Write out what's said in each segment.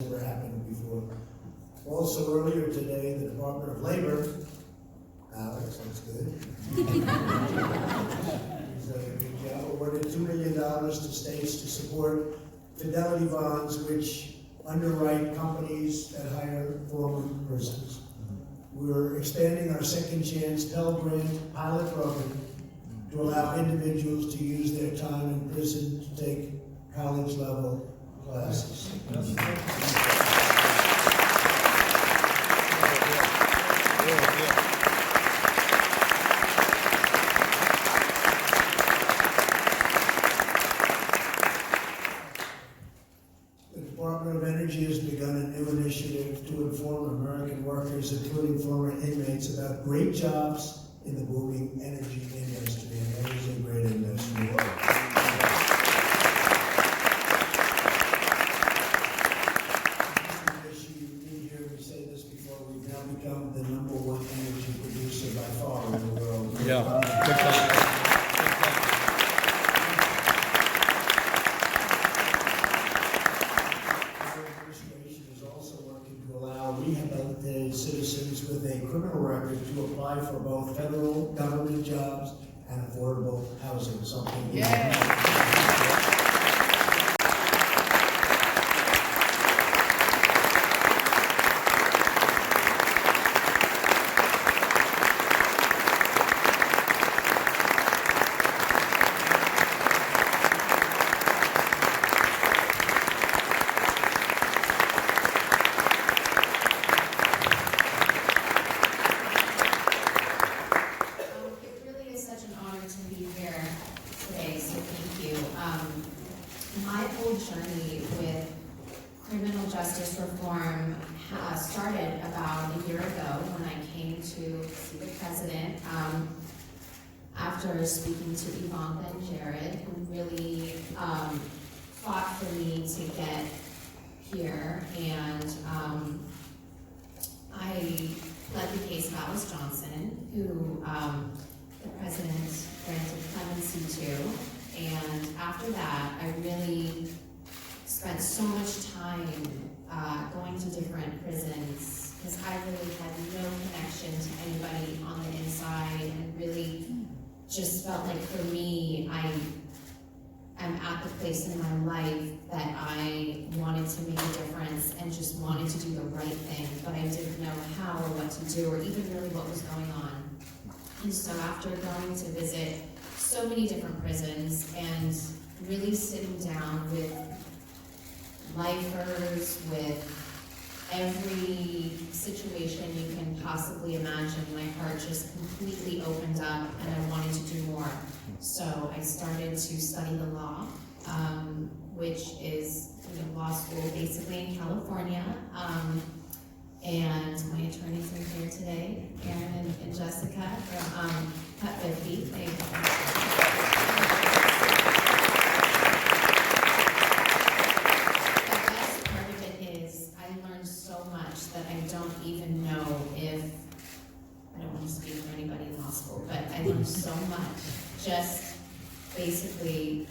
never happened before. Also earlier today, the Department of Labor, Alex, that's good. He's done a good job, awarded $2 million to states to support fidelity bonds which underwrite companies that hire former prisoners. We're expanding our Second Chance Pell Grant pilot program to allow individuals to use their time in prison to take college-level classes. The Department of Energy has begun a new initiative to inform American workers, including former inmates, about great jobs in the booming energy industry, and that is a great industry. We've now become the #1 energy producer by far in the world. Yeah. The administration is also working to allow rehabilitated citizens with a criminal record to apply for both federal government jobs and affordable housing, something we My whole journey with criminal justice reform started about a year ago when I came to see the president after speaking to Ivanka and Jared, who really fought for me to get here. And I led the case of Alice Johnson, who the president granted clemency to. And after that, I really spent so much time going to different prisons because I really had no connection to anybody on the inside, and really just felt like for me, I am at the place in my life that I wanted to make a difference and just wanted to do the right thing, but I didn't know how or what to do or even really what was going on. And so after going to visit so many different prisons and really sitting down with lifers, with every situation you can possibly imagine, my heart just completely opened up and I wanted to do more. So I started to study the law, which is law school basically in California. And my attorneys are here today, Aaron and Jessica from Cut 50. The best part of it is I learned so much that I don't even know if, I don't want to speak for anybody in law school, but I learned so much just basically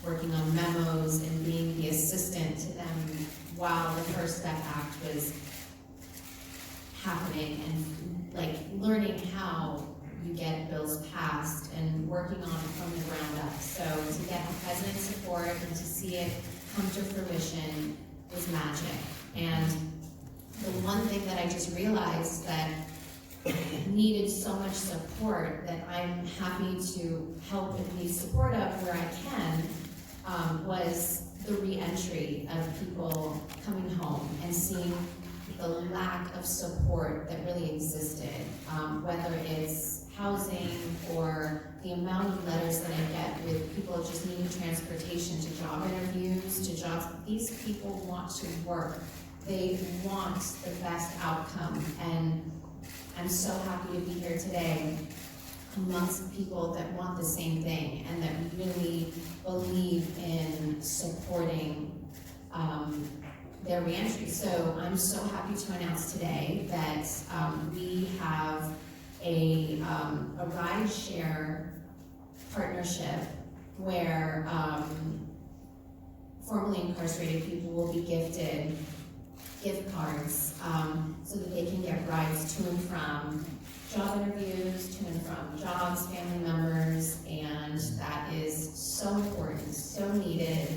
working on memos and being the assistant to them while the First Step Act was happening, and like learning how you get bills passed and working on it from the ground up. So to get the president's support and to see it come to fruition was magic. And the one thing that I just realized that needed so much support that I'm happy to help and be supportive where I can was the re-entry of people coming home and seeing the lack of support that really existed, whether it's housing or the amount of letters that I get with people just needing transportation to job interviews, to jobs. These people want to work. They want the best outcome, and I'm so happy to be here today amongst people that want the same thing and that really believe in supporting their reentry. So I'm so happy to announce today that we have a ride share partnership where formerly incarcerated people will be gifted gift cards, so that they can get rides to and from job interviews, to and from jobs, family members, and that is so important, so needed.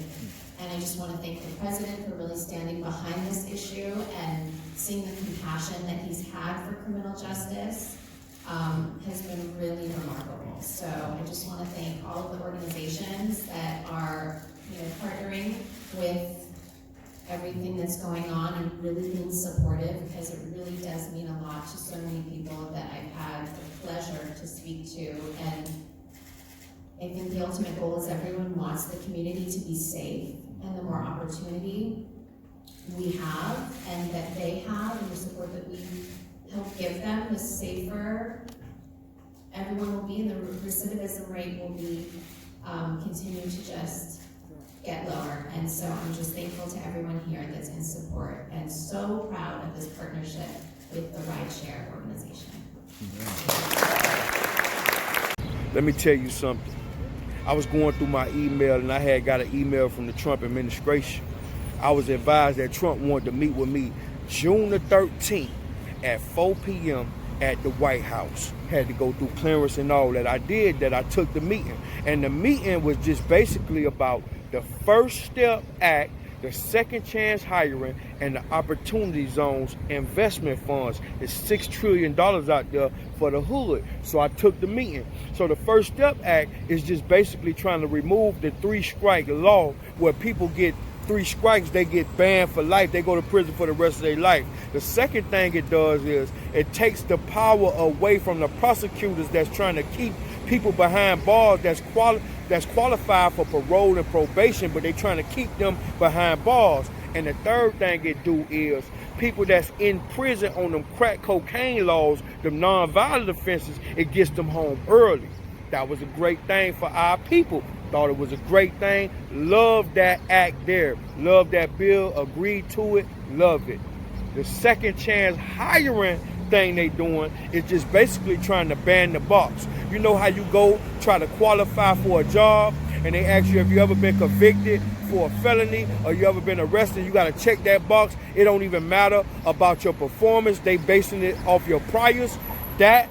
And I just want to thank the president for really standing behind this issue and seeing the compassion that he's had for criminal justice has been really remarkable. So I just want to thank all of the organizations that are, partnering with everything that's going on and really being supportive, because it really does mean a lot to so many people that I've had the pleasure to speak to. And I think the ultimate goal is everyone wants the community to be safe, and the more opportunity we have and that they have and the support that we help give them, the safer everyone will be, and the recidivism rate will be continue to just get lower. And so I'm just thankful to everyone here that's in support, and so proud of this partnership with the Rideshare organization. Let me tell you something. I was going through my email and I had got an email from the Trump administration. I was advised that Trump wanted to meet with me June the 13th at 4 p.m. at the White House. Had to go through clearance and all that. I did that. I took the meeting. And the meeting was just basically about the First Step Act, the Second Chance Hiring, and the Opportunity Zones investment funds. There's $6 trillion out there for the hood. So I took the meeting. So the First Step Act is just basically trying to remove the 3-strike law, where people get 3 strikes, they get banned for life. They go to prison for the rest of their life. The second thing it does is it takes the power away from the prosecutors that's trying to keep people behind bars that's qualified for parole and probation, but they're trying to keep them behind bars. And the third thing it do is people that's in prison on them crack cocaine laws, them non-violent offenses, it gets them home early. That was a great thing for our people. Thought it was a great thing. Loved that act there. Loved that bill. Agreed to it. Loved it. The Second Chance Hiring thing they doing is just basically trying to ban the box. You know how you go try to qualify for a job and they ask you if you ever been convicted for a felony or you ever been arrested, you got to check that box. It don't even matter about your performance. They basing it off your priors. That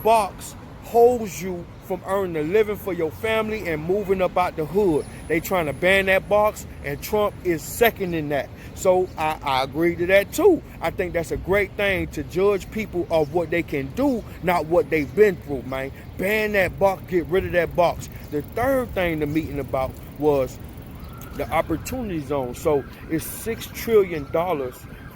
box holds you from earning a living for your family and moving up out the hood. They trying to ban that box, and Trump is seconding that. So I agree to that too. I think that's a great thing to judge people of what they can do, not what they've been through, man. Ban that box, get rid of that box. The third thing the meeting about was the opportunity zone. So it's $6 trillion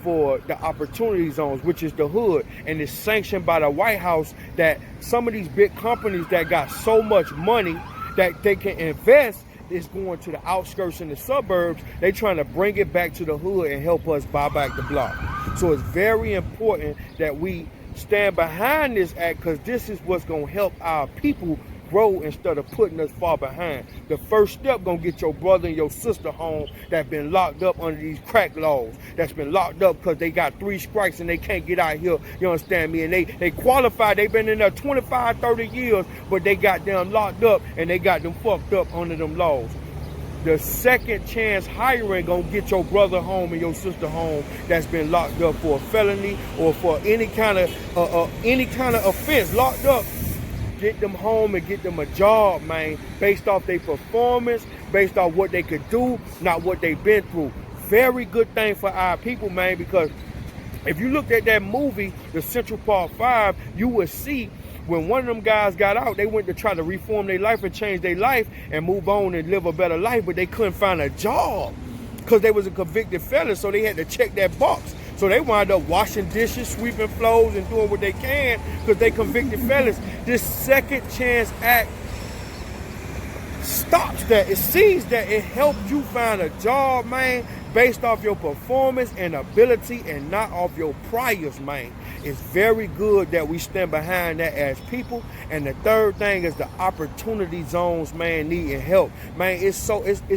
for the opportunity zones, which is the hood, and it's sanctioned by the White House that some of these big companies that got so much money that they can invest is going to the outskirts and the suburbs. They trying to bring it back to the hood and help us buy back the block. So it's very important that we stand behind this act, because this is what's going to help our people grow instead of putting us far behind. The first step gonna get your brother and your sister home that been locked up under these crack laws, that's been locked up because they got 3 strikes and they can't get out here, you understand me? And they qualified, they been in there 25, 30 years, but they got them locked up and they got them fucked up under them laws. The Second Chance Hiring gonna get your brother home and your sister home that's been locked up for a felony or for any kind of offense, locked up. Get them home and get them a job, man, based off their performance, based off what they could do, not what they've been through. Very good thing for our people, man, because if you looked at that movie, The Central Park 5, you would see when one of them guys got out, they went to try to reform their life and change their life and move on and live a better life, but they couldn't find a job because they was a convicted felon, so they had to check that box. So they wind up washing dishes, sweeping floors, and doing what they can because they convicted felons. This Second Chance Act stops that. It sees that. It helps you find a job, man, based off your performance and ability and not off your priors, man. It's very good that we stand behind that as people. And the third thing is the opportunity zones, man, needing help. Man, it's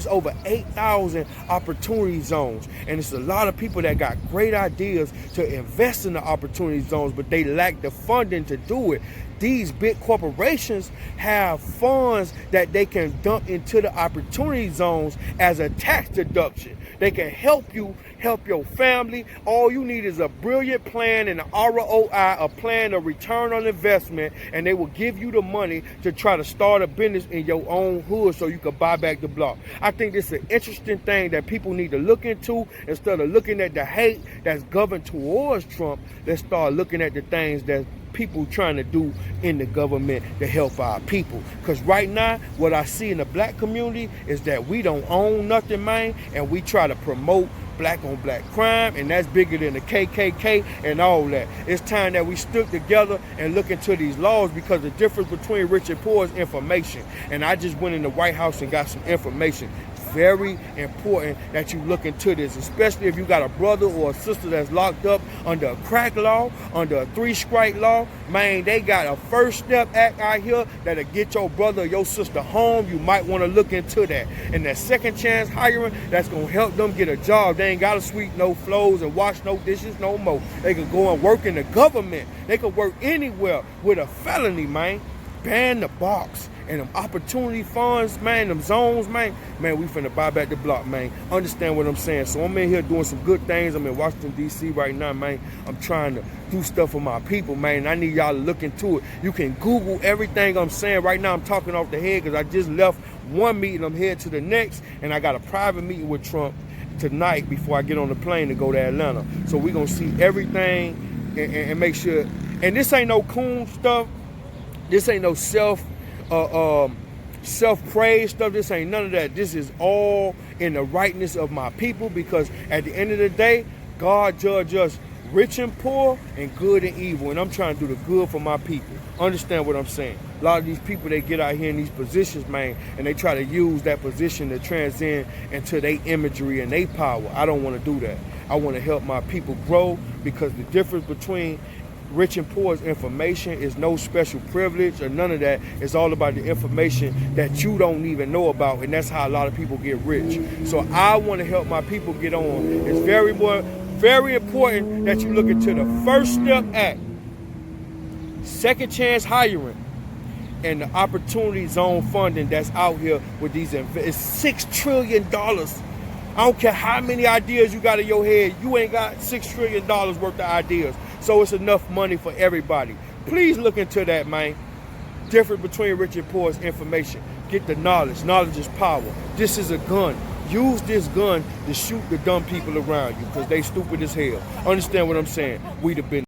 over 8,000 opportunity zones. And it's a lot of people that got great ideas to invest in the opportunity zones, but they lack the funding to do it. These big corporations have funds that they can dump into the opportunity zones as a tax deduction. They can help you, help your family. All you need is a brilliant plan and an ROI, a plan of return on investment, and they will give you the money to try to start a business in your own hood so you can buy back the block. I think this is an interesting thing that people need to look into. Instead of looking at the hate that's governed towards Trump, let's start looking at the things that people trying to do in the government to help our people. Because right now, what I see in the black community is that we don't own nothing, man, and we try to promote black on black crime, and that's bigger than the KKK and all that. It's time that we stick together and look into these laws, because the difference between rich and poor is information. And I just went in the White House and got some information. Very important that you look into this, especially if you got a brother or a sister that's locked up under a crack law, under a 3-strike law. Man, they got a First Step Act out here that'll get your brother or your sister home. You might want to look into that. And that second chance hiring, that's going to help them get a job. They ain't got to sweep no floors and wash no dishes no more. They can go and work in the government. They can work anywhere with a felony, man. Ban the box. And them opportunity funds, man, them zones, man, we finna buy back the block, man. Understand what I'm saying? So I'm in here doing some good things. I'm in Washington, D.C. right now, man. I'm trying to do stuff for my people, man. And I need y'all to look into it. You can Google everything I'm saying right now. I'm talking off the head because I just left one meeting. I'm headed to the next, and I got a private meeting with Trump tonight before I get on the plane to go to Atlanta. So we're going to see everything and make sure. And this ain't no coon stuff. This ain't no self-praise stuff. This ain't none of that. This is all in the rightness of my people, because at the end of the day, God judge us rich and poor and good and evil, and I'm trying to do the good for my people. Understand what I'm saying? A lot of these people, they get out here in these positions, man, and they try to use that position to transcend into their imagery and their power. I don't want to do that. I want to help my people grow, because the difference between rich and poor is information. Is no special privilege or none of that. It's all about the information that you don't even know about, and that's how a lot of people get rich. So I want to help my people get on. It's very important that you look into the First Step Act, second chance hiring, and the opportunity zone funding that's out here with these. It's $6 trillion. I don't care how many ideas you got in your head. You ain't got $6 trillion worth of ideas. So it's enough money for everybody. Please look into that, man. Difference between rich and poor is information. Get the knowledge. Knowledge is power. This is a gun. Use this gun to shoot the dumb people around you, because they stupid as hell. Understand what I'm saying? We the business.